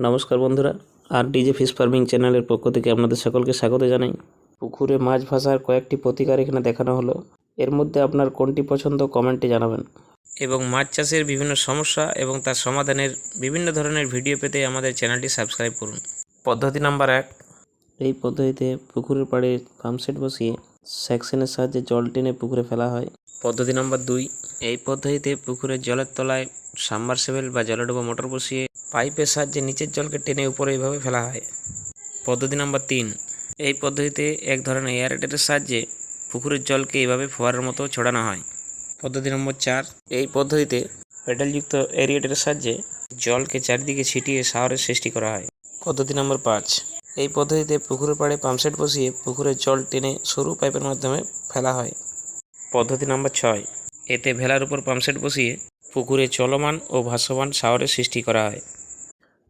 নমস্কার বন্ধুরা, আর DJ fish farming চ্যানেলের পক্ষ থেকে আপনাদের সকলকে স্বাগত জানাই। পুকুরে মাছ ভাসার কয়েকটি প্রতিকার এখানে দেখানো হলো। এর মধ্যে আপনার কোনটি পছন্দ কমেন্টে জানাবেন। এবং মাছ চাষের বিভিন্ন সমস্যা এবং তার সমাধানের বিভিন্ন ধরনের ভিডিও পেতে আমাদের চ্যানেলটি সাবস্ক্রাইব করুন। পদ্ধতি নাম্বার 1, এই পদ্ধতিতে পুকুরের পাড়ে পাম্পসেট বসিয়ে সেকশনের সাহায্যে জল টেনে পুকুরে ফেলা হয়। পদ্ধতি নাম্বার 2, এই পদ্ধতিতে পুকুরের জলের তলায় সাবমার্সিবল বা জলডোবা মোটর বসিয়ে পাইপের সাহায্যে নিচের জলকে টেনে উপরে এইভাবে ফেলা হয়। পদ্ধতি নাম্বার 3, এই পদ্ধতিতে এক ধরনের এয়ারেটরের সাহায্যে পুকুরের জলকে এইভাবে ফোয়ারার মতো ছড়ানো হয়। পদ্ধতি নম্বর 4, এই পদ্ধতিতে প্যাডেলযুক্ত এরিয়েটরের সাহায্যে জলকে চারিদিকে ছিটিয়ে শাওয়ারের সৃষ্টি করা হয়। পদ্ধতি নম্বর 5, এই পদ্ধতিতে পুকুরের পাড়ে পাম্পসেট বসিয়ে পুকুরের জল টেনে সরু পাইপের মাধ্যমে ফেলা হয়। পদ্ধতি নম্বর 6, এতে ভেলার উপর পাম্পসেট বসিয়ে পুকুরে চলমান ও ভাসমান শাওয়ারের সৃষ্টি করা হয়।